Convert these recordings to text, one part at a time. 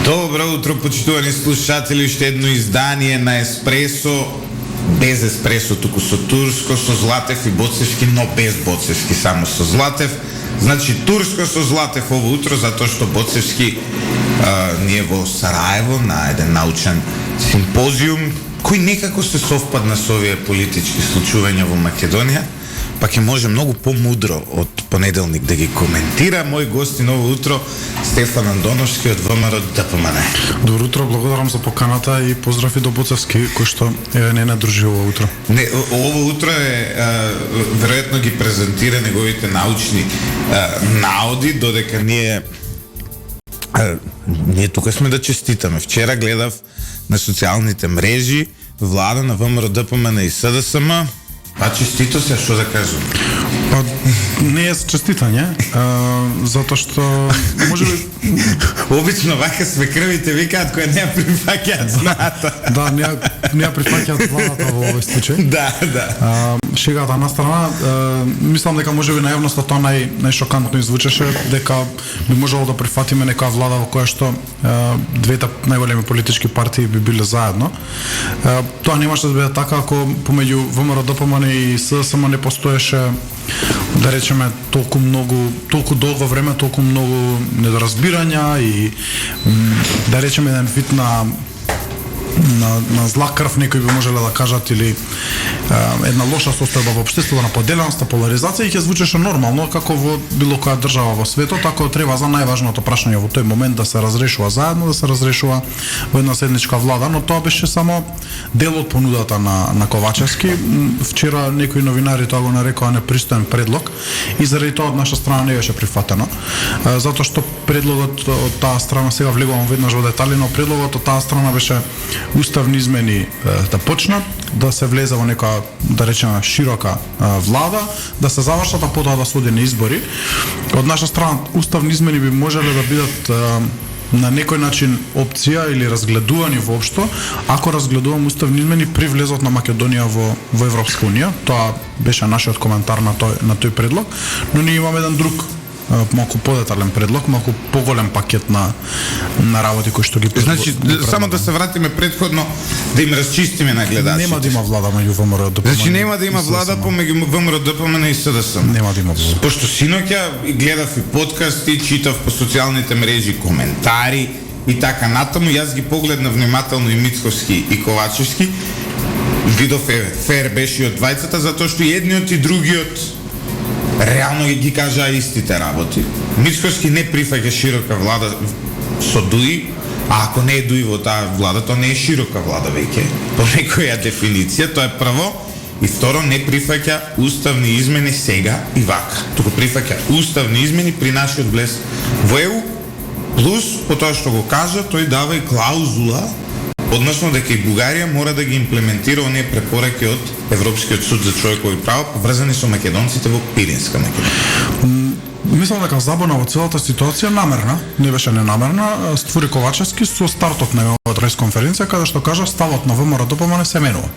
Добро утро, почитувани слушатели, уште едно издание на Еспресо, без еспресо, туку со турско, со Златев и Боцевски, но без Боцевски, само со Златев. Значи турско со Златев ово утро, затоа што Боцевски ние во Сараево на еден научен симпозиум, кој некако се совпадна со овие политички случувања во Македонија, па ќе може многу помудро од понеделник да ги коментира. Мој гости ново утро Стефан Андоновски од ВМРО ДПМН. Добро утро, благодарам за поканата и поздрав и до Боцевски кој што не надружи ово утро. Не, ово утро е веројатно ги презентира неговите научни наоди, додека ние тука сме да честитаме. Вчера гледав на социјалните мрежи влада на ВМРО ДПМН и СДСМ. Па честито се, што да кажам? Па не е за честитање, затоа што можеби обично вака свекрвите викаат кои не ја прифаќаат знаата. Да, не ја прифаќаат владата во овој случај. Да. Шегата на страна, мислам дека можеби на јавноста тоа најшокантно извучеше, дека би можело да прифатиме некоја влада во која што двете најголеми политички партии би биле заедно. Тоа немаше да биде така ако помеѓу ВМРО ДПМН и СДСМ не постоеше, да речеме, толку долго време, толку многу недоразбирања и да речеме еден вид на зла крв, некои би можеле да кажат, или една лоша состојба во општеството, на поделеност, поларизација, и ќе звучеше нормално како во било која држава во светот, ако треба за најважното прашање во тој момент да се разрешува заедно, да се разрешува во една седничка влада, но тоа беше само дел од понудата на Ковачевски. Вчера некои новинари тоа го нарекоа непристоен предлог и заради тоа од наша страна не беше прифатено, затоа што предлогот од таа страна, сега влегувам веднаш во детали, но предлогот од таа страна беше уставни измени да почнат, да се влезе во некоја, да речеме, широка влада, да се завршат, а потоа да се оди на избори. Од наша страна уставни измени би можеле да бидат на некој начин опција или разгледувани воопшто, ако разгледувам уставни измени при влезот на Македонија во Европска унија. Тоа беше нашиот коментар на тој предлог, но ние имаме еден друг малку подетален предлог, малку поголем пакет на работи кои што ги Значи, само да се вратиме предходно, да им расчистиме на гледачите. Нема да има влада меѓу ВМРО ДПМН. Значи нема да има влада помеѓу ВМРО ДПМН и СДСМ. Нема да има влада. Пошто синоќа гледав и подкасти, читав по социјалните мрежи коментари и така натаму, јас ги погледнав внимателно и Мицковски и Ковачевски. Видов фер беше и од двајцата, затоа што и едниот и другиот реално ги кажаа истите работи. Мицковски не прифаќа широка влада со Дуи, а ако не е Дуи во таа влада, тоа не е широка влада веќе. По некоја дефиниција, тоа е прво. И второ, не прифаќа уставни измени сега и вака. Туку прифаќа уставни измени при нашиот влез во ЕУ, плюс, по тоа што го кажа, тој дава и клаузула, односно дека и Бугарија мора да ги имплементира оние препораки од Европскиот суд за човекови права поврзани со македонците во Пиринска Македонија. Мислам дека забона во целата ситуација намерна, не беше ненамерна, створи Ковачевски со стартот на оваа пресконференција, каде што кажа ставот на ВМРО ДПМН се менува.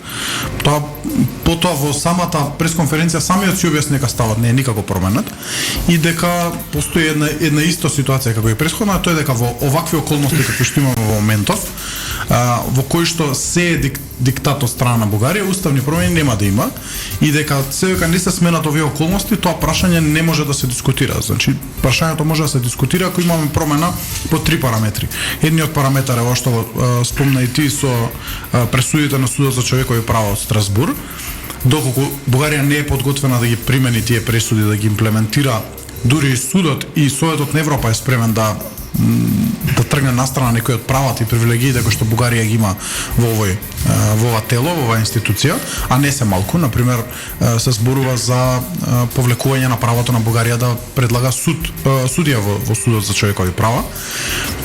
Тоа потоа во самата пресконференција самиот си објасни дека ставот не е никако променет и дека постои една иста ситуација како и претходна, тоа е дека во овакви околности како што имаме во моментов, во кои што се е диктат од страна на Бугарија, уставни промени нема да има и дека се дека не се сменат овие околности, тоа прашање не може да се дискутира. Значи, прашањето може да се дискутира ако имаме промена по три параметри. Едниот параметар е ова што спомна и ти со пресудите на Судот за човекови права од Страсбур. Доколку Бугарија не е подготвена да ги примени тие пресуди, да ги имплементира, дури и Судот и Советот на Европа е спремен да тргне настрана некои од правата и привилегиите кои што Бугарија ги има во ова тело, во оваа институција, а не се малку. Например, се зборува за повлекување на правото на Бугарија да предлага судија во Судот за човекови права.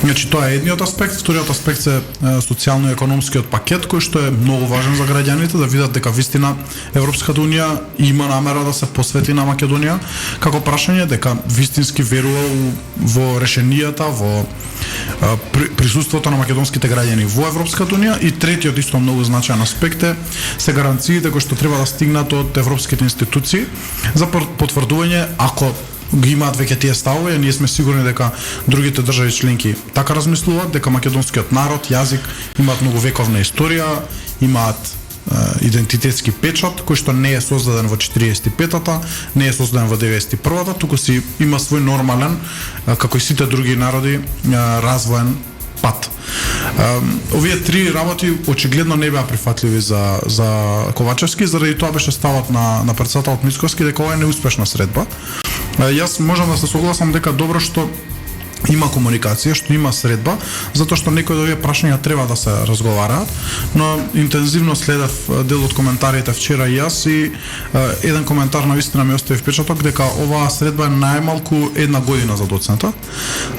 Значи, тоа е едниот аспект. Вториот аспект е социјално-економскиот пакет, кој што е многу важен за граѓаните, да видат дека вистина Европската унија има намера да се посвети на Македонија како прашање, дека вистински верува во решенијата, во присуството на македонските граѓани во Европската унија. И третиот исто многу значаен аспект е се гаранциите кои што треба да стигнат од европските институции за потврдување, ако ги имаат веќе тие ставови, ние сме сигурни дека другите држави членки така размислуваат, дека македонскиот народ, јазик имаат многу вековна историја, имаат идентитетски печат кој што не е создаден во 45-та, не е создаден во 91-та, туку си има свој нормален, како и сите други народи, развоен пат. Овие три работи очигледно не беа прифатливи за Ковачевски, заради тоа беше ставот на председателот Мицковски дека ова е неуспешна средба. Јас можам да се согласам дека добро што има комуникација, што има средба, затоа што некои од овие прашања треба да се разговараат, но интензивно следев дел од коментарите вчера и јас и еден коментар навистина ми остави впечаток дека оваа средба е најмалку една година за доцента,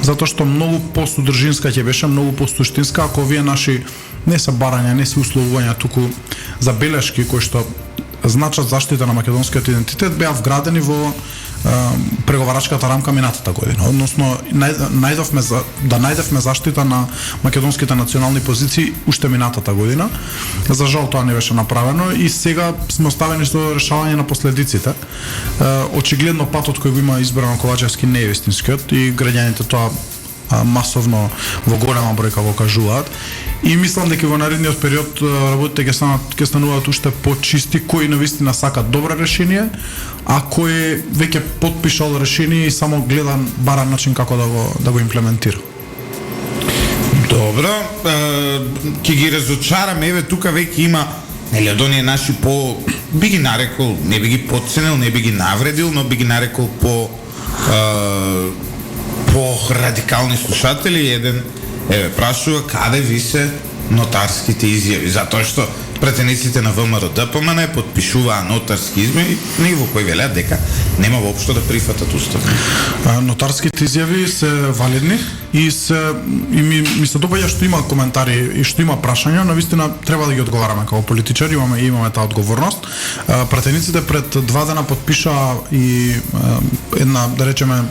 затоа што многу посодржинска ќе беше, многу посуштинска, ако овие наши не се барања, не се условувања, туку забелешки кои што значат заштита на македонскиот идентитет беа вградени во преговарачката рамка минатата година. Односно, најдовме заштита на македонските национални позиции уште минатата година. За жал тоа не беше направено и сега сме оставени со решавање на последиците. Очигледно патот кој го има избрано Ковачевски не е вистинскиот и граѓаните тоа масовно во голема бројка го кажуваат. И мислам дека во наредниот период работите ќе стануваат уште почисти, кои навистина сакат добро решение, а кој веќе потпишал решение и само гледа бара начин како да го имплементира. Добро, ќе ги разочараме, еве тука веќе има нели од оние наши би ги нарекол, не би ги потценил, не би ги навредил, но би ги нарекол по радикални слушатели. Еден прашува каде ви се нотарските изјави, затоа што претениците на ВМРО-ДПМН потпишуваа нотарски изјави во кои велеат дека нема воопшто да прифатат устав. Нотарските изјави се валидни и ми се допаѓа што има коментари и што има прашања, но вистина треба да ги одговараме како политичари, имаме таа одговорност. Претениците пред 2 дена потпишаа и една, да речеме,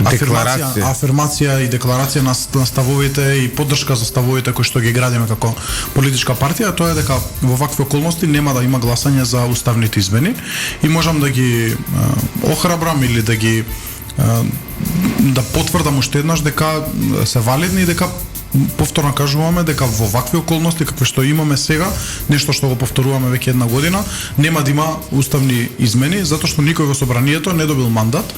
афирмација и декларација на ставовите и поддршка за ставовите кои што ги градиме како политичка партија, тоа е дека во вакви околности нема да има гласање за уставните измени и можам да ги охрабрам или да потврдам уште еднаш дека се валидни и дека повторно кажуваме дека во вакви околности какви што имаме сега, нешто што го повторуваме веќе една година, нема да има уставни измени, затоа што никој во собранието не добил мандат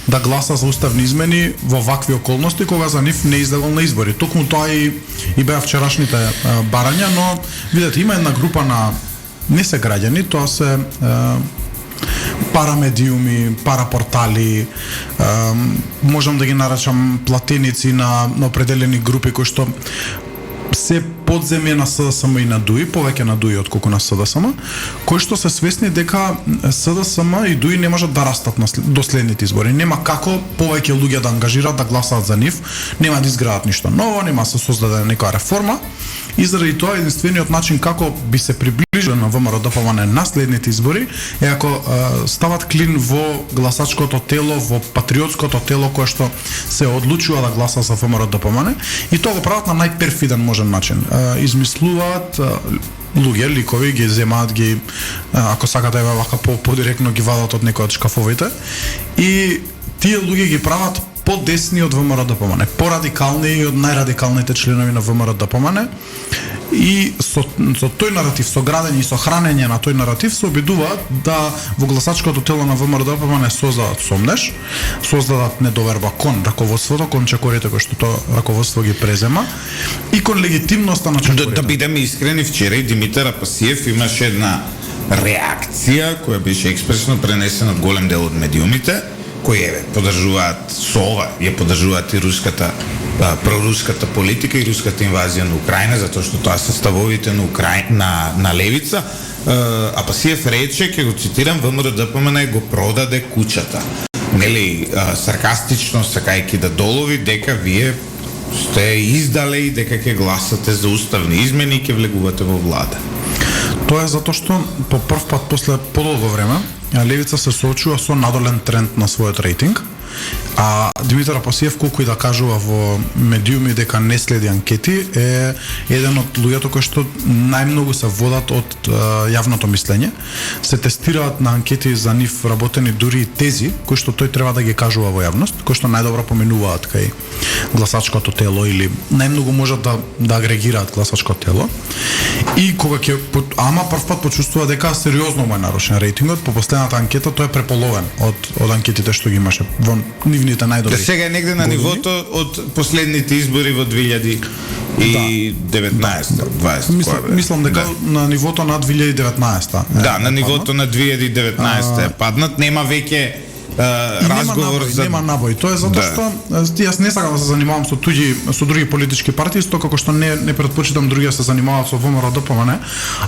да гласа за уставни измени во вакви околности кога за нив не излегол на избори. Токму тоа и беа вчерашните барања, но видете, има една група на не се граѓани, тоа се парамедиуми, парапортали, можам да ги наречам платеници на определени групи кои што се подземје на СДСМ и на ДУИ, повеќе на ДУИ отколку на СДСМ, кои што се свесни дека СДСМ и ДУИ не можат да растат до следните избори. Нема како повеќе луѓе да ангажираат да гласаат за нив, нема да изградат ништо ново, нема да се создаде некоја реформа. И заради тоа единствениот начин како би се приближил на ВМРО-ДПМН на следните избори е ако стават клин во гласачкото тело, во патриотското тело кое што се одлучува да гласа за ВМРО-ДПМН и тоа го прават на најперфиден можен начин. Измислуваат луѓе, ликови, ги земаат, ги ако сакате вака подиректно ги вадат од некој од шкафовите и тие луѓе ги прават подесни од ВМРО-ДПМН, порадикални од најрадикалните членови на ВМРО-ДПМН и со тој наратив, со градење и со хранење на тој наратив се обидуваат да во гласачкото тело на ВМРО-ДПМН создадат сомнеш, создадат недоверба кон раководството, кон чекорите кои што тоа раководство ги презема и кон легитимноста на чекорите. Да бидеме искрени, вчера и Димитар Апасиев имаше една реакција која беше експресно пренесена од голем дел од медиумите, кои поддржуваат СОВА, ја поддржуваат и руската проруската политика и руската инвазија на Украина, затоа што тоа се ставовите на левица. Апасиев рече, ќе го цитирам, ВМРО-ДПМН го продаде куќата. Нели, саркастично сакајќи да долови дека вие сте издале и дека ќе гласате за уставни измени и ќе влегувате во влада. Тоа е затоа што по прв пат после подолго време левица се соочува со надолен тренд на својот рейтинг, А Димитар Апасиев, колку и да кажува во медиуми дека не следи анкети, е еден од луѓето кои што најмногу се водат од јавното мислење. Се тестираат на анкети за нив работени дури и тези кои што тој треба да ги кажува во јавност, кои што најдобро поминуваат кај гласачкото тело или најмногу можат да агрегираат гласачкото тело. И кога ќе првпат почувствува дека сериозно му е нарушен рейтингот, по последната анкета тој е преполовен од анкетите што ги имаше во нивните најдобри. Сега е негде на нивото од последните избори во 2019-20. Мислам дека на нивото на 2019. Да, на нивото на 2019 е паднат, нема веќе разговор нема набој. Тоа е затоа што јас не сакам да се занимавам со други политички партии, исто како што не претпочитам други да се занимаваат со ВМРО-ДПМН,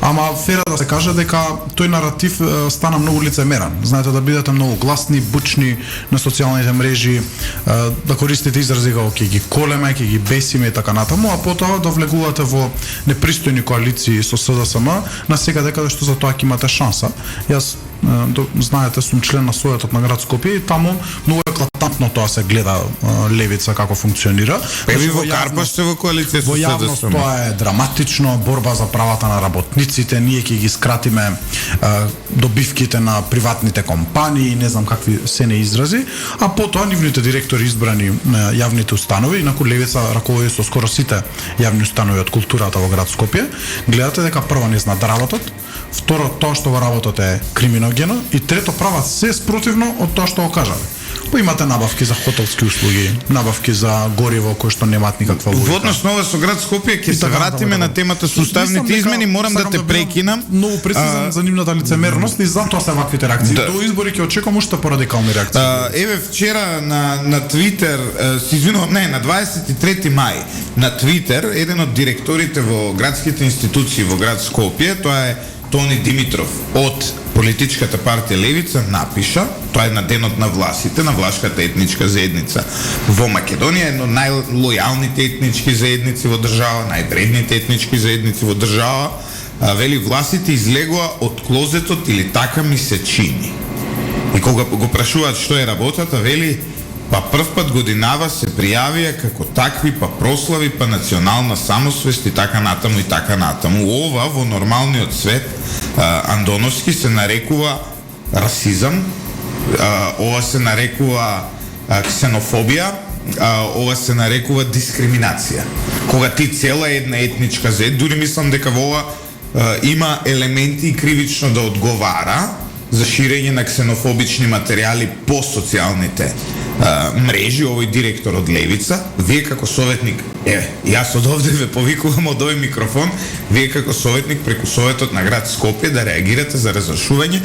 ама фера да се каже дека тој наратив стана многу лицемерен. Знаете, да бидете многу гласни, бучни на социјалните мрежи, да користите изрази како ќе ги колеме, ќе ги бесиме и така натаму, а потоа да влегувате во непристојни коалиции со СДСМ на секаде каде што за тоа ќе имате шанса. Јас знаете, сум член на Советот на град Скопје и таму многу еклатантно тоа се гледа левица како функционира. Еви во Карпаш се во коалиција со СДСМ. Во јавност тоа е драматично, борба за правата на работниците, ние ќе ги скратиме добивките на приватните компании, не знам какви се не изрази, а потоа нивните директори избрани на јавните установи, инаку левица раководи со скоро сите јавни установи од културата во град Скопје, гледате дека прво не знаат работат, второ тоа што во работата е криминогено и трето прават се спротивно од тоа што го кажале. Имате набавки за хотелски услуги, набавки за гориво кои што немаат никаква логика. Во однос на ова со град Скопје ќе се вратиме на темата со уставните измени, морам да те прекинам. Многу прецизен за нивната лицемерност и затоа се ваквите реакции. До избори ќе очекувам уште порадикални реакции. Еве вчера на Твитер, се извинувам, на 23 мај на Твитер еден од директорите во градските институции во град Скопје, тоа е Тони Димитров од политичката партија Левица напиша, тоа е на денот на власите, на влашката етничка заедница во Македонија, едно најлојалните етнички заедници во држава, највредните етнички заедници во држава, вели власите излегува од клозетот или така ми се чини. И кога го прашуваат што е работата, вели па прв пат годинава се пријавија како такви, па прослави, па национална самосвест и така натаму и така натаму. Ова во нормалниот свет андоновски се нарекува расизам, ова се нарекува ксенофобија, ова се нарекува дискриминација. Кога ти цела една етничка заедница, дури мислам дека во ова има елементи и кривично да одговара за ширење на ксенофобични материјали по социјалните мрежи, овој директор од Левица, вие како советник, јас од овде ве повикувам од овој микрофон, вие како советник преку Советот на град Скопје да реагирате за разрешување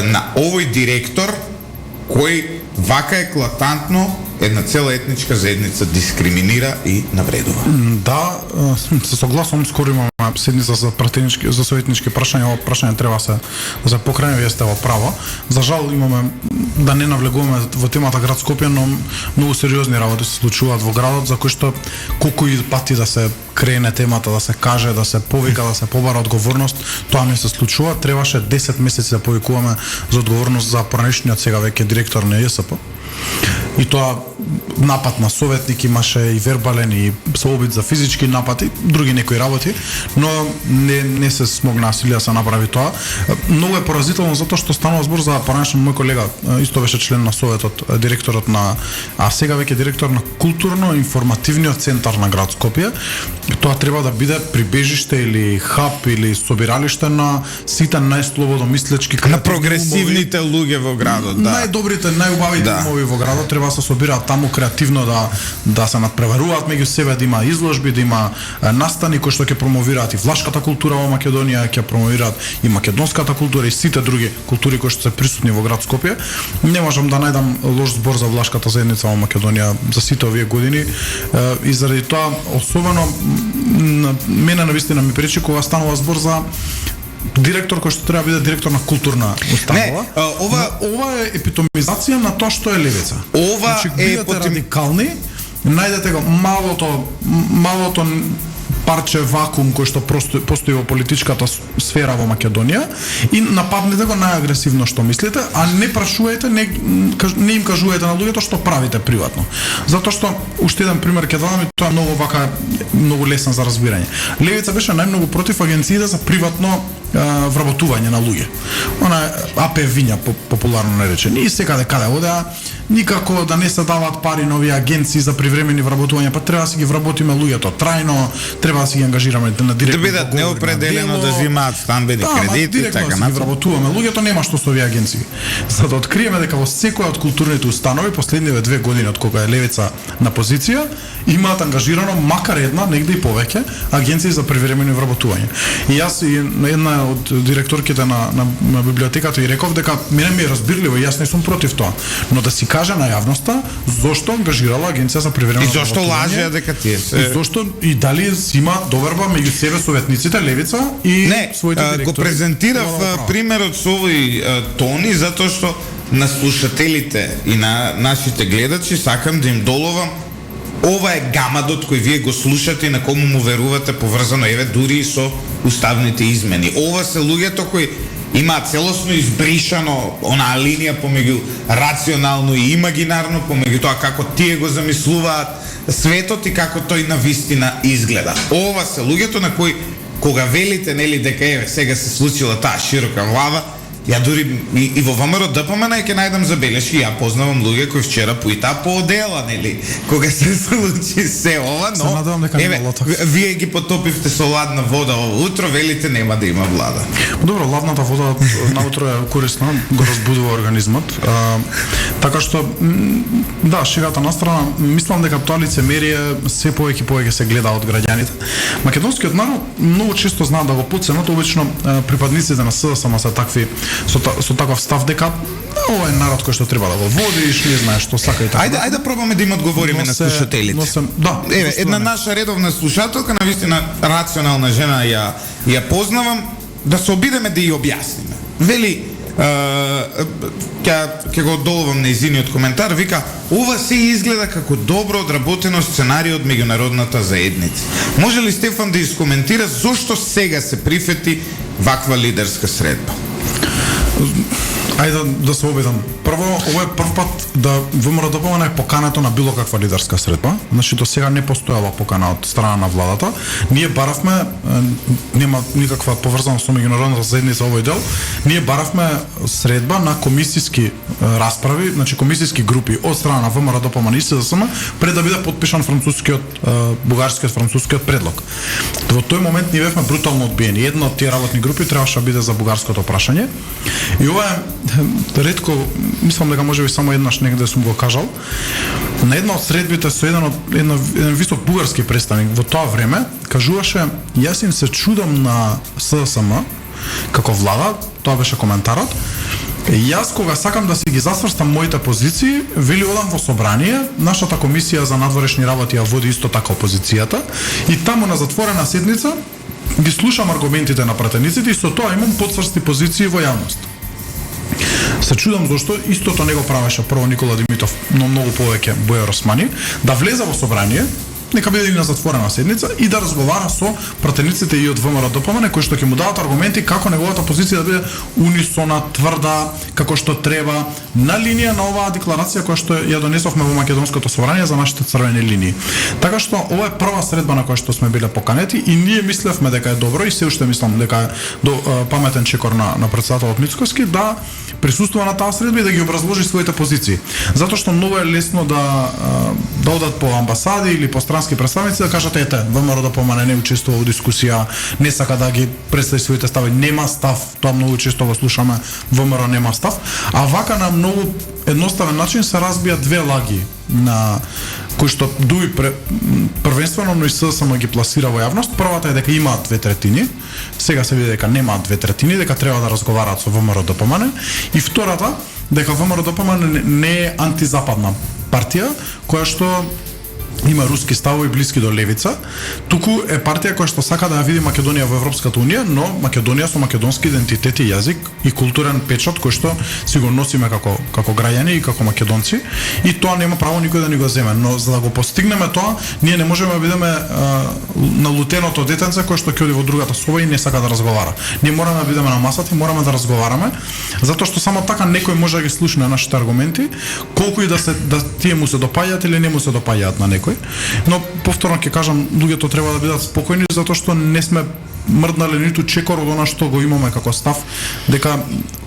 на овој директор кој вака еклатантно една цела етничка заедница дискриминира и навредува. Да, се согласувам, скоро имаме седница за советнички прашања, ова прашање треба да се покране, вие сте во право. За жал имаме, да не навлегуваме во темата град Скопје, но многу сериозни работи се случуваат во градот, за кои што колку и пати да се крене темата, да се каже, да се повика, да се побара одговорност, тоа не се случува. Требаше 10 месеци да повикуваме за одговорност за поранешниот сега веќе директор на ЈСП. И тоа напад на советник имаше и вербален и со обид за физички напад и други некои работи, но не се смогна Силија да се направи тоа. Многу е поразително затоа што станува збор за поранешен мој колега, исто беше член на Советот, директорот на, а сега веќе директор на културно-информативниот центар на град Скопје. Тоа треба да биде прибежиште или хаб или собиралиште на сите најслободно мислечки, на прогресивните луѓе во градот, да. Најдобрите, најубавите умови во градот треба да се собираат таму креативно, да се надпреваруваат меѓу себе, да има изложби, да има настани кои што ќе промовираат и влашката култура во Македонија, ќе промовираат и македонската култура и сите други култури кои што се присутни во град Скопје. Не можам да најдам лош збор за влашката заедница во Македонија за сите овие години и заради тоа особено мене навистина ми пречи кога станува збор за директор кој што треба да биде директор на културна установа. Ова е епитомизација на тоа што е левица. Ова е радикални, најдете го малото парче вакуум кој што постои во политичката сфера во Македонија и нападнете го најагресивно што мислите, а не прашувајте, не им кажувајте на луѓето што правите приватно. Затоа што уште еден пример ќе дадам и тоа е многу вака многу лесен за разбирање. Левица беше најмногу против агенциите за приватно вработување на луѓе. Она АП Виња популарно наречен. И секаде каде одеа, никако да не се даваат пари на овие агенции за привремени вработувања, па треба да си ги вработиме луѓето трајно, треба да си ги ангажираме на директно. Да бидат неопределено да взимаат стамбени кредити, така така да си вработуваме луѓето, нема што со овие агенции. За да откриеме дека во секоја од културните установи последниве 2 години од кога е Левица на позиција, имаат ангажирано макар една, негде и повеќе, агенции за привремени вработување. И јас и на една од директорките на библиотеката и реков дека мене ми е разбирливо и јас не сум против тоа, но да си каже на јавноста зошто ангажирала агенција за привремено вработување. И зошто лажеа дека тие се. И зошто и дали имаат доверба меѓу себе советниците Левица и своите директори. Го презентирав примерот со овој тони затоа што на слушателите и на нашите гледачи сакам да им доловам ова е гамадот кој вие го слушате и на кому му верувате поврзано еве дури и со уставните измени. Ова се луѓето кои имаат целосно избришано онаа линија помеѓу рационално и имагинарно, помеѓу тоа како тие го замислуваат светот и како тој на вистина изгледа. Ова се луѓето на кои кога велите нели дека еве сега се случила таа широка влада, ја дури и во ВМРО ДПМН ќе најдам забелешки, ја познавам луѓе кои вчера поитаа по одела, нели, кога се случи се ова, но се надевам дека нема лоток. Вие ги потопивте со ладна вода ово утро, велите нема да има влада. Добро, ладната вода наутро е корисна, го разбудува организмот. Така што да, шегата настрана, мислам дека тоа лицемерие се повеќе се гледа од граѓаните. Македонскиот народ многу често знаат да го подценат, обично припадниците на СДСМ се такви со таков став дека ова е народ кој што треба да го водиш, не знаеш што сака и така. Ајде да пробаме да им одговориме на слушателите. Да, еве една наша редовна слушателка, навистина рационална жена ја познавам, да се обидеме да ја објасниме. Вели ќе го доловам нејзиниот коментар, вика, ова се изгледа како добро одработено сценарио од меѓународната заедница. Може ли Стефан да искоментира зошто сега се прифети ваква лидерска средба? Ајде да се обидам. Прво, ова е прв пат да ВМРО ДПМН е покането на било каква лидерска средба. Значи до сега не постојала покана од страна на владата. Ние баравме, нема никаква поврзаност со меѓународната заедница овој дел. Ние баравме средба на комисиски расправи, значи комисиски групи од страна на ВМРО ДПМН и СДСМ пред да биде подпишан бугарскиот предлог. Во тој момент ние бевме брутално одбиени. Една од тие работни групи требаше да биде за бугарското прашање. И ова е ретко, мислам дека можеби само еднаш негде сум го кажал. На една од средбите со еден висок бугарски представник во тоа време кажуваше: јас им се чудам на СДСМ како влада, тоа беше коментарот. Јас кога сакам да си ги засврстам моите позиции, вели одам во собрание, нашата комисија за надворешни работи ја води исто така опозицијата и таму на затворена седница ги слушам аргументите на пратениците и со тоа имам потврсти позиции во јавност. Се чудам зашто истото не го правеше прво Никола Димитров, но многу повеќе Бојар Османи, да влезе во собрание, нека биде и на затворена седница и да разговара со пратениците и од ВМРО ДПМН кои што ќе му дадат аргументи како неговата позиција да биде унисона, тврда, како што треба, на линија на оваа декларација која што ја донесовме во Македонското собрание за нашите црвени линии. Така што ова е прва средба на која што сме биле поканети и ние мислевме дека е добро и се уште мислам дека е паметен чекор на претседателот Мицкоски да присуствува на таа средба и да ги образложи своите позиции. Затоа што многу е лесно да одат по амбасади или по странски представници да кажат ете, ВМРО ДПМН не учествува во дискусија, не сака да ги представи своите стави, нема став, тоа многу често го слушаме, ВМРО нема став, а вака на многу едноставен начин се разбија две лаги на кои што дуи првенствено, но и СДСМ ги пласира во јавност. Првата е дека имаат 2/3, сега се види дека немаат 2/3, дека треба да разговараат со ВМРО ДПМН, и втората дека ВМРО ДПМН не е антизападна партија која што има руски ставови блиски до левица, туку е партија која што сака да ја види Македонија во Европската унија, но Македонија со македонски идентитет и јазик и културен печат кој што си го носиме како граѓани и како македонци, и тоа нема право никој да ни го земе, но за да го постигнеме тоа, ние не можеме да бидеме налутеното детенце кој што ќе оди во другата соба и не сака да разговара. Ние мораме да бидеме на масата и мораме да разговараме, затоа што само така некој може да ги слушне нашите аргументи, колку и да тие му се допаѓаат или не му се допаѓаат на некој. Но повторно ќе кажам, луѓето треба да бидат спокојни затоа што не сме мрднале ниту чекор од она што го имаме како став, дека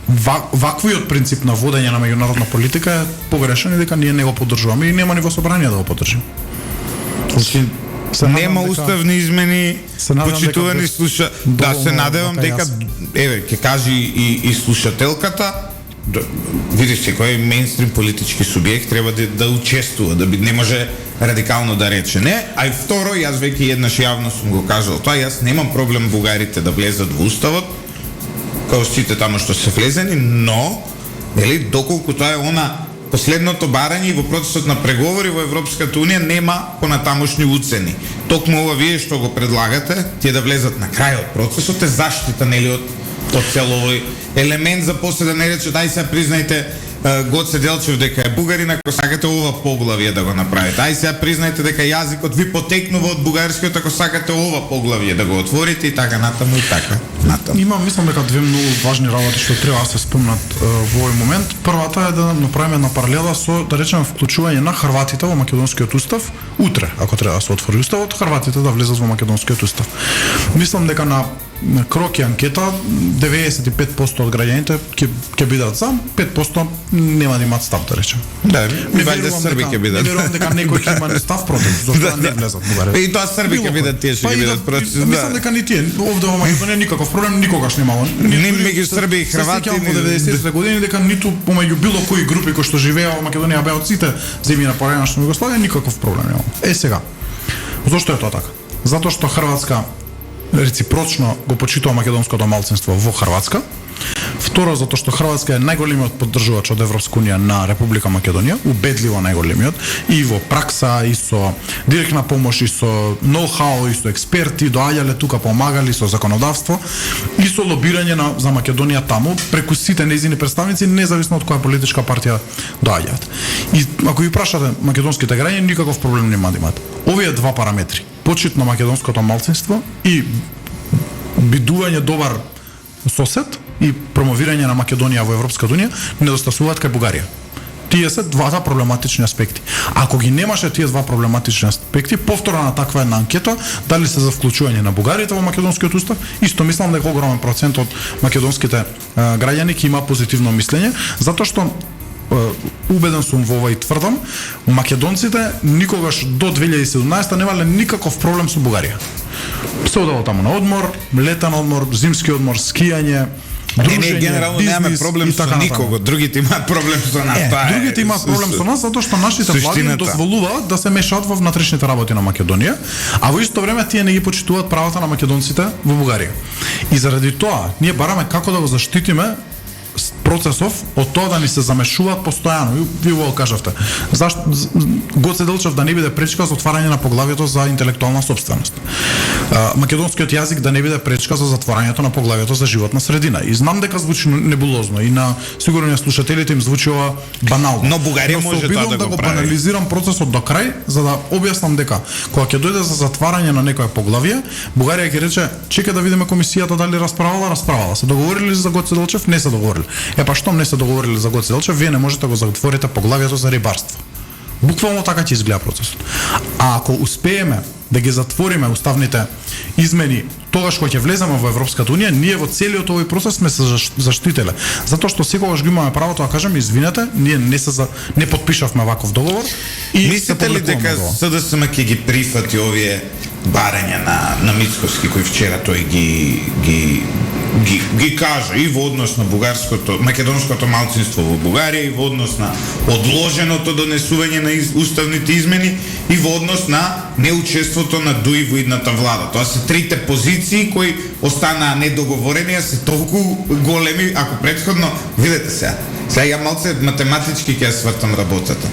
ваквиот принцип на водење на меѓународна политика е погрешен и дека ние не го поддржуваме и нема ни во собрание да го поддржиме. Значи, нема уставни измени, почитувани слуша. Да, се надевам дека еве ќе кажи и слушателката, видиш секој мејнстрим политички субјект треба да учествува, не може радикално да рече не. А и второ, јас веќе еднаш јавно сум го кажал тоа, јас немам проблем бугарите да влезат во уставот, као сите таму што се влезени, но доколку тоа е последното барање и во процесот на преговори во Европската унија нема понатамошни уцени. Токму ова вие што го предлагате, тие да влезат на крајот процесот е заштита од цел овој елемент за после да не рече дај сега признајте Гоце Делчев дека е бугарин, ако сакате ова поглавие да го направите. Ај сега признајте дека јазикот ви потекнува од бугарскиот, ако сакате ова поглавие да го отворите и така натаму и така. Мислам дека две многу важни работи што треба да се спомнат во овој момент. Првата е да направиме една паралела со, да речеме, вклучување на хрватите во македонскиот устав утре, ако треба да се отвори уставот, хрватите да влезат во македонскиот устав. Мислам дека на Крок и анкета 95% од граѓаните ќе бидат за, 5% нема да имаат став, да речем. Да, вајде срби ќе бидат. Не верувам дека некој ќе има став против, зашто не влезат бугари. И тоа срби ќе бидат, тие ќе бидат против. Мислам дека ни тие овде во Македонија никаков проблем никогаш немало. Ни меѓу срби и хрвати во 90-те години дека ниту помеѓу било кои групи кои што живееа во Македонија беа од сите земји на пореднашна Југославија никаков проблем нема. Сега, зошто е тоа така? Затоа што Хрватска реципрочно го почитува македонското малцинство во Хрватска. Второ, затоа што Хрватска е најголемиот поддржувач од Европска унија на Република Македонија, убедливо најголемиот, и во пракса, и со директна помош, и со ноу-хау, и со експерти, доаѓале тука, помагали со законодавство, и со лобирање за Македонија таму, преку сите нејзини представници, независно од која политичка партија доаѓаат. И ако ви прашате македонските граѓани, никаков проблем нема да имаат. Овие два параметри, почит на македонското малцинство и бидување добар сосед и промовирање на Македонија во Европската унија недостасуваат кај Бугарија. Тие се двата проблематични аспекти. Ако ги немаше тие два проблематични аспекти, повторно на таква една анкета, дали се за вклучување на бугарите во македонскиот устав, исто мислам дека огромен процент од македонските граѓани ќе има позитивно мислење, затоа што убеден сум во ова и тврдам, македонците никогаш до 2017 немале никаков проблем со Бугарија. Се одело таму на одмор, летен одмор, зимски одмор, скијање, дружење, ние генерално немаме проблем со никого, другите имаат проблем со нас. Другите имаат проблем со нас затоа што нашите влади им дозволуваат да се мешаат во внатрешните работи на Македонија, а во исто време тие не ги почитуваат правата на македонците во Бугарија. И заради тоа ние бараме како да го заштитиме процесов од тоа да ни се замешуваат постојано. Ви го кажавте. Зашто Гоце Делчев да не биде пречка за отварање на поглавието за интелектуална сопственост. Македонскиот јазик да не биде пречка за затворањето на поглавието за животна средина. И знам дека звучи небулозно и на сигурно слушателите им звучи ова банално. Но Бугарија може тоа да го прави. Банализирам процесот до крај за да објаснам дека кога ќе дојде за затварање на некое поглавие, Бугарија ќе рече чека да видиме комисијата дали расправала. Се договориле за Гоце Делчев? Не се договориле. Па штом не се договориле за Гоце Делчев, вие не можете да го затворите поглавието за рибарство. Буквално така ќе изгледа процесот. А ако успееме да ги затвориме уставните измени тогаш кога ќе влеземе во Европската унија, ние во целиот овој процес сме се заштителе. Затоа што секогаш го имаме правото да кажеме извинете, ние не подпишавме ваков договор и мислите ли дека СДСМ ќе ги прифати овие барања на Мицковски кој вчера тој ги кажа и во однос на македонското малцинство во Бугарија и во однос на одложеното донесување на уставните измени и во однос на неучеството на ДУИ во идната влада. Тоа се трите позиции кои останаа недоговорени, а се толку големи, ако претходно, видете сега, Сега малце математички ќе свртам работата.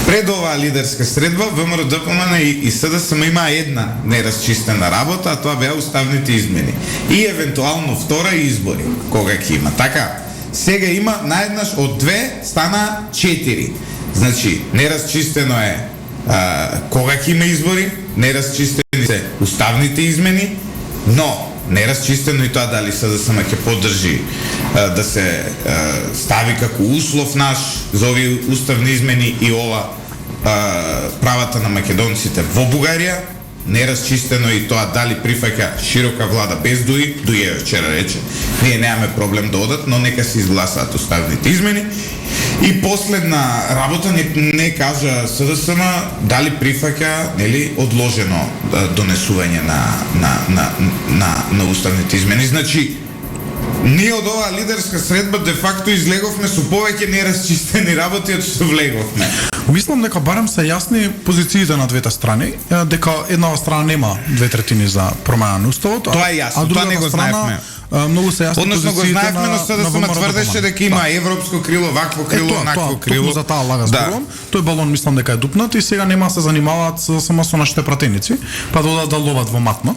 Пред оваа лидерска средба, ВМРО ДПМН и СДСМ има една неразчистена работа, а тоа беа уставните измени. И евентуално втора избори, кога ќе има. Така, сега има наеднаш од 2 стана 4. Значи, неразчистено е кога ќе има избори, неразчистени се уставните измени, но неразчистено и тоа дали СДСМ ќе поддржи да се стави како услов наш за овие уставни измени и ова правата на македонците во Бугарија, неразчистено и тоа дали прифаќа широка влада без Дуи вчера рече, ние немаме проблем да одат, но нека се изгласаат уставните измени. И последна работа не кажа СДСМ дали прифаќа, нели, одложено донесување на уставните измени. Значи, ние од оваа лидерска средба де факто излеговме со повеќе неразчистени работи од што влеговме. Мислам дека барем се јасни позициите на двете страни, дека едната страна нема 2/3 за промена на уставот, тоа е јасно, тоа не го знаевме. Многу се јасни односно го знаевме, но СДСМ тврдеше дека има европско крило, вакво крило, онакво крило. Токму за таа лага зборувам. Тој балон мислам дека е дупнат и сега нема се занимаваат само со нашите пратеници, па да ловат во матно.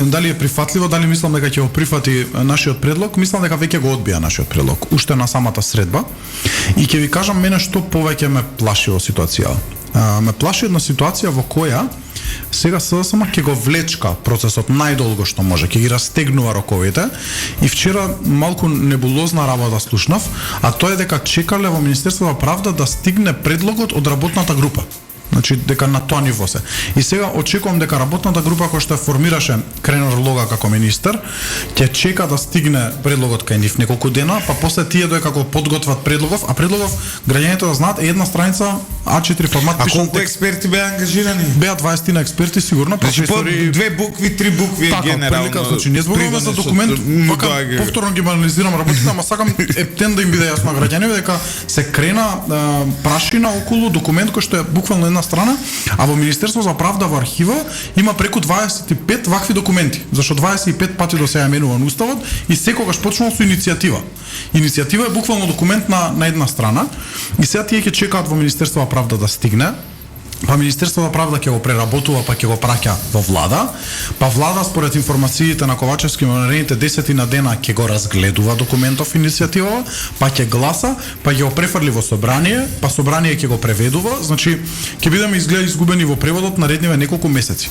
Дали е прифатливо, дали мислам дека ќе го прифати нашиот предлог, мислам дека веќе го одбија нашиот предлог, уште на самата средба. И ќе ви кажам мене што повеќе ме плаши во ситуација. Ме плаши една ситуација во која сега СДСМ ќе го влечка процесот најдолго што може, ќе ги растегнува роковите. И вчера малку небулозна работа слушнав, а тоа е дека чекале во Министерството за правда да стигне предлогот од работната група. Значи дека на тоа ниво се. И сега очекувам дека работната група која што формираше Кренор Лога како министер, ќе чека да стигне предлогот кај нив неколку дена, па после тие додека го подготват предлогов, а предлогов граѓаните да знаат е една страница А4 формат. А колку експерти беа ангажирани? Беа 20 на експерти сигурно, професори. По 2 букви, 3 букви така, генерално. Така, значи не зборуваме за документ, повторно ги анализирам работите, ама сакам ептен да им биде јасно на граѓаните дека се крена прашина околу документ кој што е буквално една страна, а во Министерство за правда во архива има преку 25 вакви документи, зашто 25 пати до сега менуван уставот и секогаш почнува со иницијатива. Иницијатива е буквално документ на една страна и сега тие ќе чекаат во Министерство за правда да стигне. Па Министерство за правда ќе го преработува, па ќе го праќа во влада, па влада според информациите на Ковачевски наредените 10 на дена ќе го разгледува документов иницијатива, па ќе гласа, па ќе го префрли во собрание, па собрание ќе го преведува, значи ќе бидеме изгледа изгубени во преводот наредниве неколку месеци.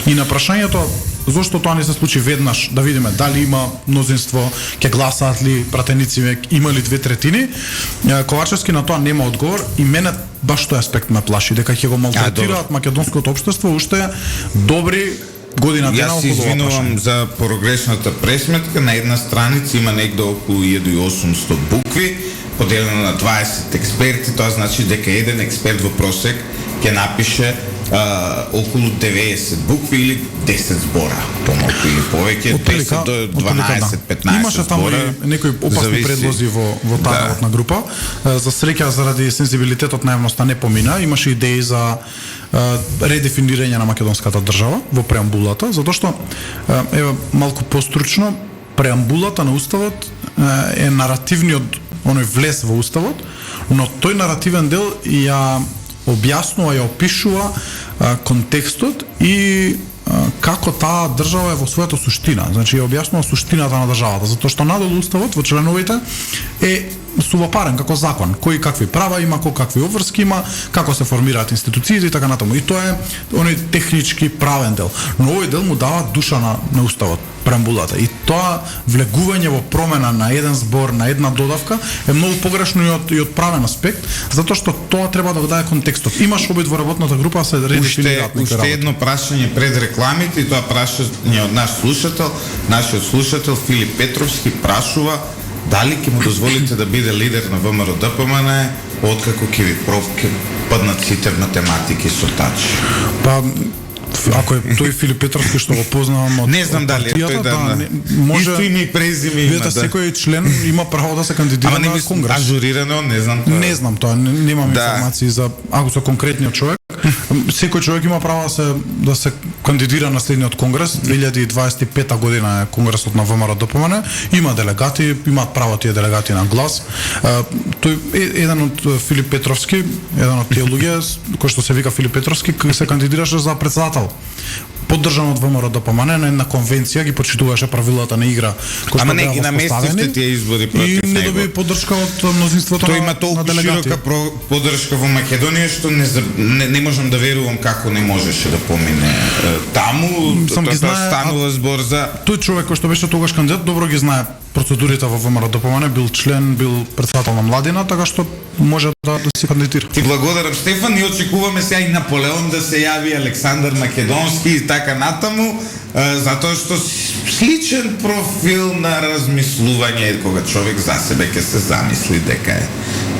И на прашањето зошто тоа не се случи веднаш, да видиме дали има мнозинство, ќе гласаат ли пратеници, има ли 2/3, Ковачевски на тоа нема одговор и мене баш тој аспект ме плаши, дека ќе го малтретираат македонското општество уште добри година дена околу. Јас се извинувам за прогрешната пресметка, на една страница има негде околу 1800 букви, поделено на 20 експерти, тоа значи дека еден експерт во просек ќе напише околу 90 букви или 10 збора, помалку или повеќе, 10 до 12-15 имаше таму и некои опасни предлози во таа работна група. За среќа заради сензибилитетот на јавноста не помина, имаше идеи за редефинирање на македонската држава во преамбулата, затоа што еве малку постручно преамбулата на уставот е наративниот оној влез во уставот, но тој наративен дел ја објаснува, ја опишува контекстот и како таа држава е во својата суштина. Значи ја објаснува суштината на државата, затоа што надолу уставот во членовите е сувопарен како закон, кои какви права има, кои какви обврски има, како се формираат институциите и така натаму. И тоа е оној технички правен дел. Но овој дел му дава душа на уставот, преамбулата. И тоа влегување во промена на еден збор, на една додавка е многу погрешно и од правен аспект, затоа што тоа треба да го даде контекстот. Имаш обид во работната група се редефинираат некои работи. Уште едно прашање пред рекламите, и тоа прашање од наш слушател, нашиот слушател Филип Петровски прашува дали ќе му дозволите да биде лидер на ВМРО ДПМН откако ќе ви паднат сите математики со тач. Па ако е тој Филип Петровски што го познавам од не знам дали е тој да може исто име и презиме има. Видете, секој член има право да се кандидира на конгрес. Ажурирано, не знам тоа. Не знам тоа, немам информации за ако со конкретниот човек. секој човек има право да се кандидира на следниот конгрес. 2025 година е конгресот на ВМРО-ДПМН. Има делегати, имаат право тие делегати на глас. Тој еден од Филип Петровски, еден од тие луѓе кој што се вика Филип Петровски, се кандидираше за председател, поддржан од ВМРО-ДПМН на една конвенција, ги почитуваше правилата на игра кои што не ги наместивте тие избори против него. И не доби поддршка од мнозинството на делегати. Тој има толку широка поддршка во Македонија што не можам да верувам како не можеше да помине таму. Тоа станува збор за тој човек кој што беше тогаш кандидат, добро ги знае процедурите во ВМРО-ДПМН, бил член, бил председател на младина, така што може да се кандидира. Ти благодарам, Стефан, и очекуваме сега и Наполеон да се јави, Александар Македонски и така натаму, затоа што сличен профил на размислување кога човек за себе ќе се замисли дека е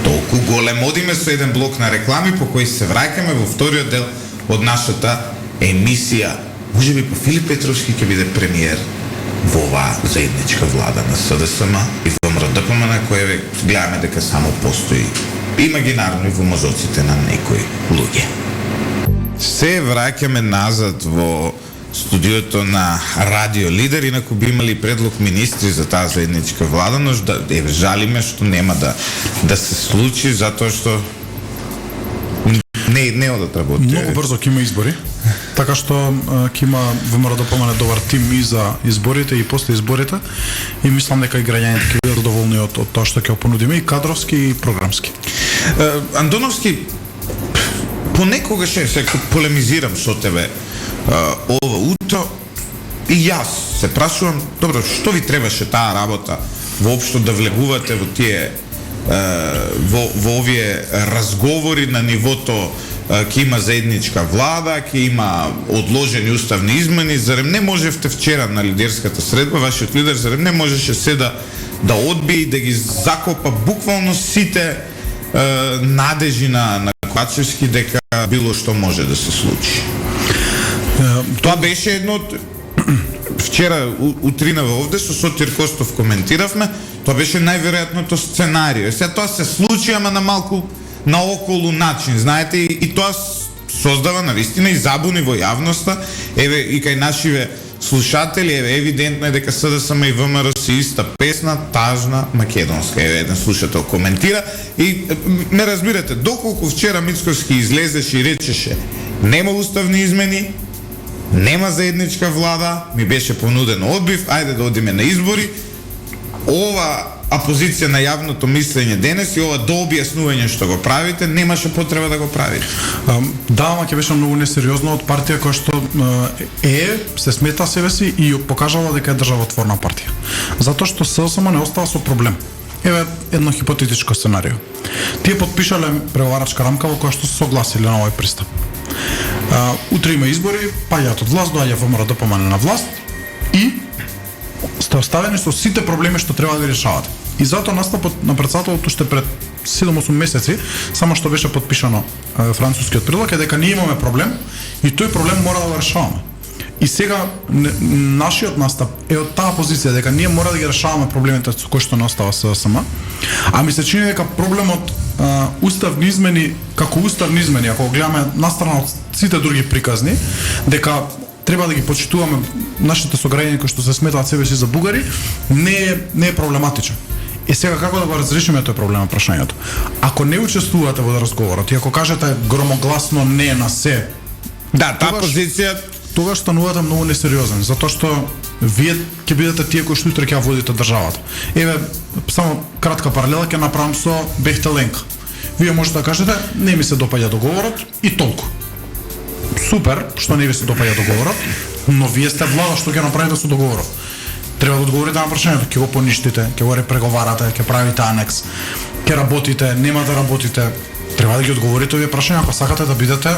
толку голем. Одиме со еден блок на реклами по кој се враќаме во вториот дел од нашата емисија. Може би Филип Петровски ќе биде премиер во оваа заедничка влада на СДСМ и ВМРО-ДПМН, која гледаме дека само постои имагинарно и во мозоците на некои луѓе. Се враќаме назад во студиото на Радио Лидер, инаку би имали предлог министри за таа заедничка влада, но жалиме што нема да се случи, затоа што не одат работи. Многу брзо ќе има избори, така што ќе има ВМРО-ДПМН добар тим и за изборите и после изборите, и мислам дека и граѓаните ќе бидат доволни од тоа што ќе понудиме и кадровски и програмски. Андоновски, понекогаш се полемизирам со тебе ова утро и јас се прашувам, добро, што ви требаше таа работа воопшто да влегувате во тие во овие разговори на нивото ќе има заедничка влада, ќе има одложени уставни измени, зарем не можевте вчера на лидерската средба, вашиот лидер зарем не можеше се да одбие и да ги закопа буквално сите надежи на Ковачевски дека било што може да се случи. Тоа беше едно од вчера утринава овде со Сотир Костов коментиравме, тоа беше најверојатното сценарио. Сега тоа се случи, ама на малку наоколу начин, знаете, и тоа создава навистина и забуни во јавноста. Еве и кај нашиве слушатели, еве евидентно е дека СДСМ и ВМРО се иста песна, тажна, македонска. Еве еден слушател коментира и ме разбирате, доколку вчера Мицковски излезеше и речеше нема уставни измени, нема заедничка влада, ми беше понуден одбив, ајде да одиме на избори. Ова опозиција на јавното мислење денес и ова дообјаснување што го правите, немаше потреба да го правите. Да, ама ќе беше многу несериозно од партија која што се смета себе си и покажала дека е државотворна партија. Затоа што СДСМ не остава со проблем. Еве едно хипотетичко сценарио. Тие подпишале преговарачка рамка во која што се согласиле на овој пристап. Утре има избори, паѓаат од власт, доаѓа ВМРО-ДПМН на власт и сте оставени со сите проблеми што треба да ги решавате. И затоа настапот на председателот уште пред 7-8 месеци, само што беше подпишано францускиот предлог, е дека ние имаме проблем и тој проблем мора да го решаваме. И сега нашиот настап е од таа позиција дека ние мора да ги решаваме проблемите со кои што не остава СДСМ, а ми се чини дека проблемот уставни измени, како уставни измени, ако гледаме настрана од сите други приказни, дека треба да ги почитуваме нашите сограѓани кои што се сметаат себе си за бугари, не е проблематичен. И сега како да го разрешиме тој проблем, прашањето? Ако не учествувате во разговорот и ако кажете громогласно не на се, да, таа позиција тогаш станувате многу несериозен, затоа што вие ќе бидете тие кои што утре ќе водите државата. Еве, само кратка паралела ќе направам со Бехтеленка. Вие можете да кажете, не ми се допаѓа договорот и толку. Супер, што не ви се допаѓа договорот, но вие сте влада, што ќе направите со договорот. Треба да одговорите на прашањето, ќе го поништите, ќе го репреговарате, ќе правите анекс, ќе работите, нема да работите. Треба да ги одговорите овие прашања ако сакате да бидете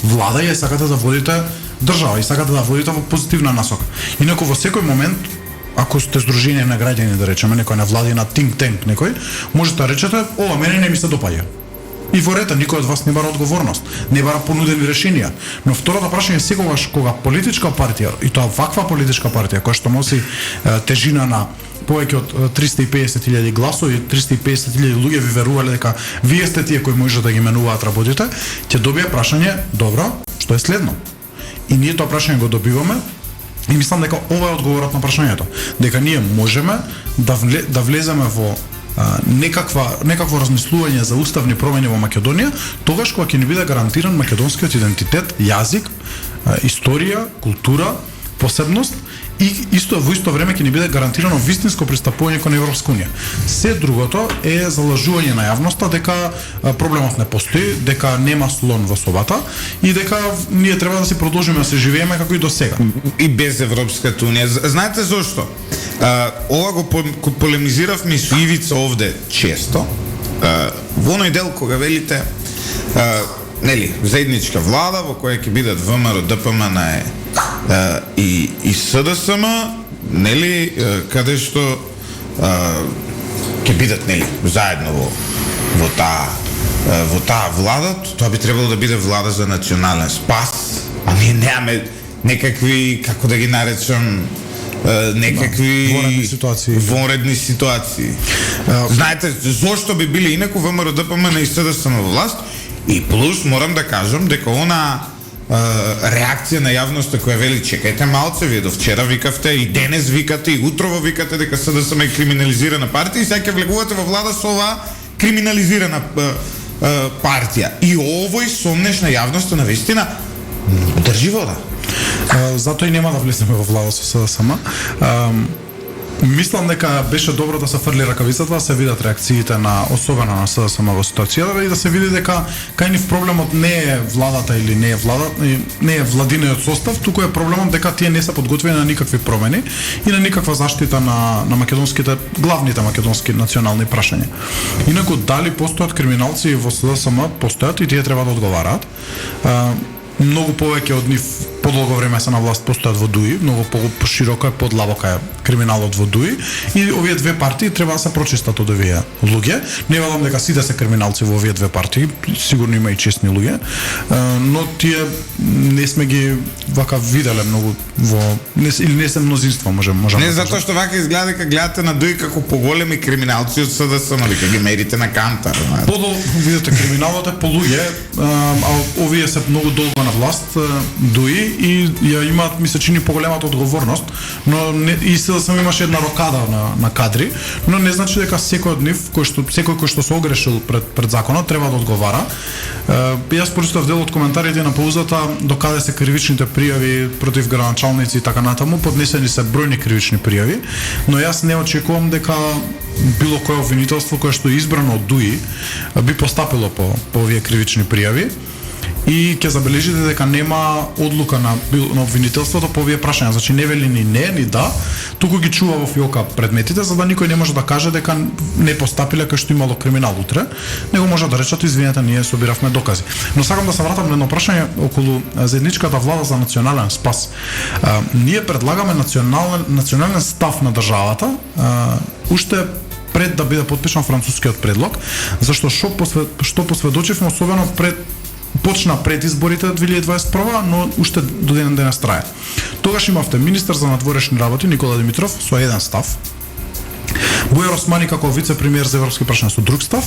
влада и сакате да водите држава и сакате да водите во позитивна насока. Инаку во секој момент, ако сте здружение на граѓани, да речеме, некој на владина think tank некој, можете да речете, ова мене не ми се допаѓа. И во ред, никој од вас не бара одговорност, не бара понудени решенија. Но второто прашање е секогаш кога политичка партија, и тоа ваква политичка партија која што носи тежина на повеќе од 350.000 гласови, 350.000 луѓе ви верувале дека вие сте тие кои може да ги менуваат работите, ќе добие прашање, добро, што е следно? И ние тоа прашање го добиваме. И мислам дека ова е одговорот на прашањето, дека ние можеме да влеземе во некакво размислување за уставни промени во Македонија, тогаш кога ќе ни биде гарантиран македонскиот идентитет, јазик, историја, култура, посебност и во исто време ќе ни биде гарантирано вистинско пристапување кон Европска унија. Се другото е залажување на јавноста дека проблемот не постои, дека нема слон во собата и дека ние треба да си продолжиме да се живееме како и до сега. И без Европската унија. Знаете зошто? Ова го полемизиравме со Ивица овде често. Во оној дел кога велите нели, заедничка влада во која ќе бидат ВМРО, ДПМН и СДСМ, нели, каде што ќе бидат нели заедно во таа влада, тоа би требало да биде влада за национален спас, а ние немаме некакви, како да ги наречам, некакви вонредни ситуации. Знаете, зошто би били инаку ВМРО, ДПМН и СДСМ во власт? И плюс морам да кажам дека она реакција на јавноста која вели чекајте малце, вие до вчера викавте и денес викате и утрово викате дека СДСМ е криминализирана партија и сега ќе влегувате во влада со оваа криминализирана партија. И овој сомнеш на јавноста на вистина држи вода. Затоа и нема да влеземе во влада со СДСМ. Мислам дека беше добро да се фрли ракавицата, да се видат реакциите на особено на СДСМ во ситуацијата и да се види дека кај нив проблемот не е владата или не е владиниот состав, туку е проблемот дека тие не се подготвени на никакви промени и на никаква заштита на македонските главните македонски национални прашања. Инаку дали постојат криминалци во СДСМ, постојат и тие треба да одговараат. Многу повеќе од нив подолго време се на власт постојат во ДУИ, многу пошироко е, подлабока е криминалот во ДУИ и овие две партии треба да се прочистат од овие луѓе. Не велам дека сите се криминалци во овие две партии, сигурно има и честни луѓе, но тие не сме ги вака виделе многу или не се мнозинство, можам. Не затоа што вака изгледа дека гледате на ДУИ како поголеми криминалци од СДСМ, дека ги мерите на кантар. Видите, криминалот е по луѓе, а овие се многу долго на власт, ДУИ, и ја имаат, ми се чини, поголемата одговорност, но и СДСМ имаше една рокада на кадри, но не значи дека секој од нив, секој кој што се огрешил пред законот, треба да одговара. Јас прочитав дел од коментарите на Паузата до каде се кривичните пријави против градоначалници и така натаму, поднесени се бројни кривични пријави, но јас не очекувам дека било кое обвинителство кое што е избрано од ДУИ би постапило по овие кривични пријави. И ќе забележите дека нема одлука на обвинителството по овие прашања, значи не вели ни не, ни да, туку ги чува во фиока предметите за да никој не може да каже дека не постапиле кај што имало криминал утре, него може да речат извинете, ние собиравме докази. Но сакам да се вратам на едно прашање околу заедничката влада за национален спас. Ние предлагаме национален став на државата, уште пред да биде подпишан францускиот предлог, зашто што посведочивме особено почна пред изборите 2021, но уште до ден денес трае. Тогаш имавте министер за надворешни работи Никола Димитров со еден став, Бојар Османи како вице-премиер за европски прашања со друг став,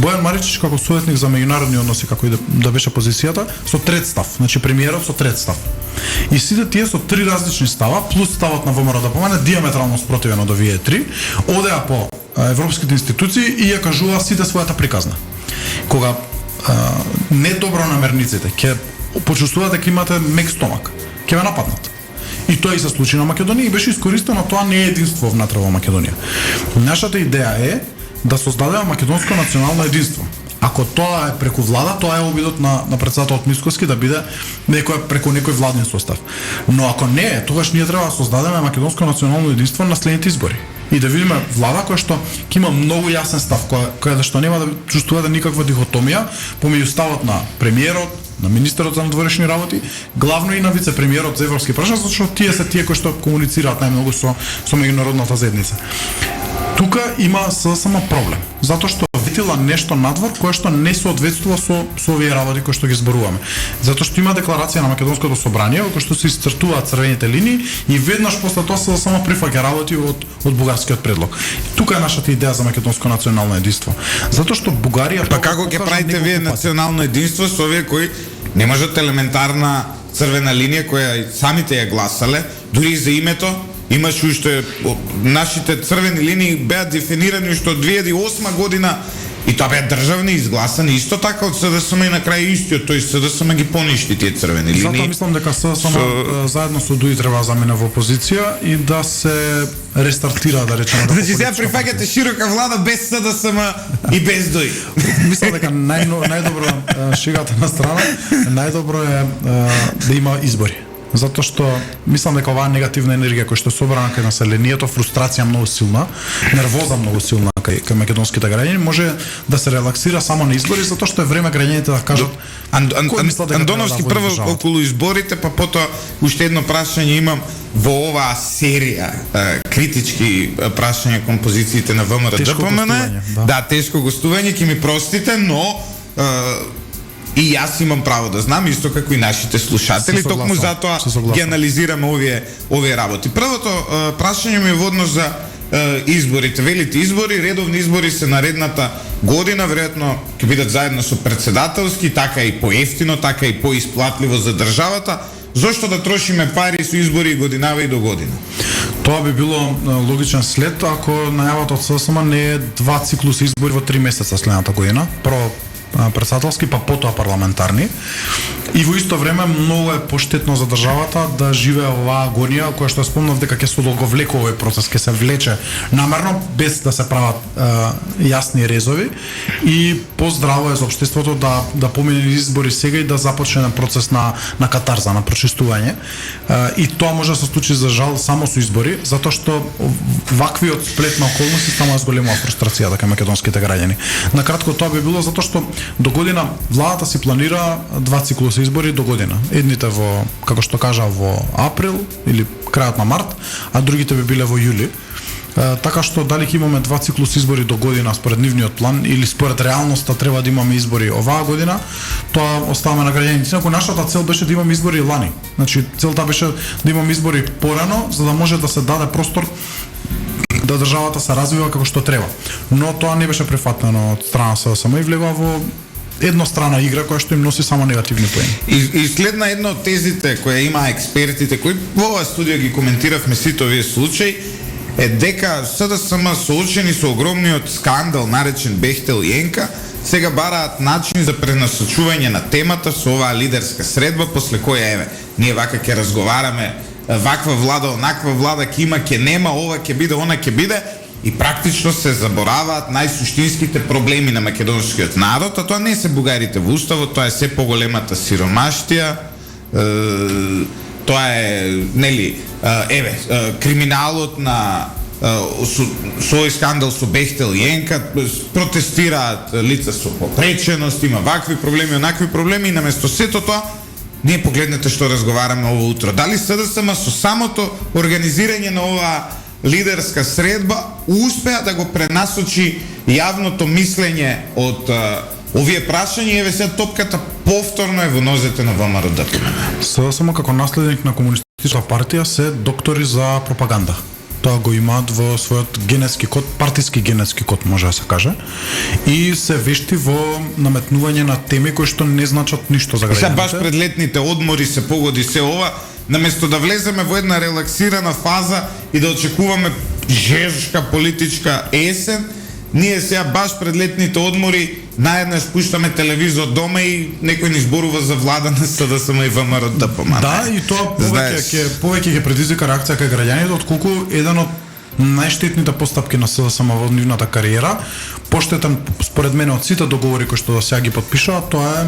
Бојан Маричич како советник за меѓународни односи како и да беше позицијата со трет став, значи премиерот со трет став. И сите тие со три различни става, плюс ставот на ВМРО ДПМН диаметрално спротивен од овие три, одеа по европските институции и ја кажува сите својата приказна. Кога недобронамерниците ќе почувствуваат дека имате мек стомак, ќе ве нападнат. И тоа и се случи на Македонија и беше искористено, тоа не е единство внатре во Македонија. Нашата идеја е да создадеме македонско национално единство. Ако тоа е преку влада, тоа е обидот на претседателот Мицкоски да биде преку некој владен состав. Но ако не е, тогаш ние треба да создадеме македонско национално единство на следните избори. И да видиме влада која што ќе има многу јасен став, која што нема да чувствува никаква дихотомија помеѓу ставот на премиерот, на министерот за надворешни работи, главно и на вице-премиерот за европски прашања, зашто тие се тие кои што комуницираат најмногу со меѓународната заедница. Тука има само проблем, затоа што проектил, а нешто надвор кое што не соодветствува со овие работи кои што ги зборуваме. Затоа што има декларација на Македонското собрание во кој што се исцртуваат црвените линии и веднаш после тоа се само прифаќа работи од бугарскиот предлог. Тука е нашата идеја за македонско национално единство. Затоа што Бугарија Па како ќе правите вие национално единство со овие кои не можат елементарна црвена линија која и самите ја гласале, дури и за името имаш уште нашите црвени линии беа дефинирани уште од 2008 година и тоа беа државни изгласани исто така од СДСМ и на крај истиот тој СДСМ ги поништи тие црвени линии. Затоа мислам дека СДСМ заедно со ДУИ треба да замине во опозиција и да се рестартира, да речеме. Значи сега прифаќате широка влада без СДСМ и без ДУИ. Мислам дека најдобро шегата на страна, најдобро е да има избори. Затоа што мислам дека оваа негативна енергија која што е собрана кај населението, фрустрација многу силна, нервоза многу силна кај македонските граѓани, може да се релаксира само на избори, затоа што е време граѓаните да кажат Андоновски прво околу изборите, па потоа уште едно прашање имам во оваа серија критички прашања кон позициите на ВМРО ДПМН. Да, тешко гостување, ќе ми простите, но и јас имам право да знам, исто како и нашите слушатели, токму затоа ги анализираме овие работи. Првото прашање ми е во однос за изборите. Велите избори, редовни избори се наредната година, веројатно ќе бидат заедно со председателски, така и поевтино, така и поисплатливо за државата. Зошто да трошиме пари со избори годинава и до година? Тоа би било логичен след ако најавата од СДСМ не е 2 циклуси избори во 3 месеца следната година. Прво председателски, па потоа парламентарни. И во исто време многу е поштетно за државата да живее оваа агонија која што спомнав дека ќе се одолговлекува овој процес, ќе се влече намерно без да се прават јасни резови и поздраво е за општеството да помине избори сега и да започне процес на катарза, на прочистување. И тоа може да се случи за жал само со избори, затоа што ваквиот сплет на околности само зголемува фрустрацијата кај македонските граѓани. Накратко тоа би било затоа што до година владата си планира 2 циклуси избори до година. Едните во, како што кажа, во април или крајот на март, а другите би биле во јули. Така што дали ќе имаме 2 циклуси избори до година според нивниот план или според реалноста треба да имаме избори оваа година, тоа оставаме на граѓаните. Инаку нашата цел беше да имаме избори лани. Значи целта беше да имаме избори порано за да може да се даде простор да државата се развива како што треба. Но тоа не беше прифатено од страна СДСМ и влегува во еднострана игра која што им носи само негативни поени. И следна една од тезите која има експертите кои во оваа студија ги коментиравме сите овие случаи е дека СДСМ соочени со огромниот скандал наречен Бехтел и Енка сега бараат начин за пренасочување на темата со оваа лидерска средба после која еве ние вака ќе разговараме ваква влада, онаква влада ќе има, ќе нема, ова ќе биде, она ќе биде и практично се забораваат најсуштинските проблеми на македонскиот народ, а тоа не се бугарите во уставот, тоа е се поголемата сиромаштија, тоа е, нели, криминалот на со овој скандал со Бехтел и Енка, протестираат лица со попреченост, има вакви проблеми, онакви проблеми и наместо сето тоа ние погледнете што разговараме ово утро. Дали СДСМ со самото организирање на оваа лидерска средба успеа да го пренасочи јавното мислење од овие прашања и еве сега топката повторно е во нозете на ВМРО ДПМН. СДСМ како наследник на комунистичка партија се доктори за пропаганда. Тоа го имаат во својот генетски код, партиски генетски код може да се каже, и се вешти во наметнување на теми кои што не значат ништо за граѓаните. Сега баш пред летните одмори се погоди се ова, наместо да влеземе во една релаксирана фаза и да очекуваме жешка политичка есен, ние сега баш пред летните одмори наеднаш пуштаме телевизор дома и некој ни зборува за влада на СДСМ и ВМРО ДПМН. Да, и тоа повеќе ќе предизвика реакција кај граѓаните, отколку еден од најштетните постапки на СДСМ во нивната кариера, поштетен според мене од сите договори кои што сега ги подпишаа, тоа е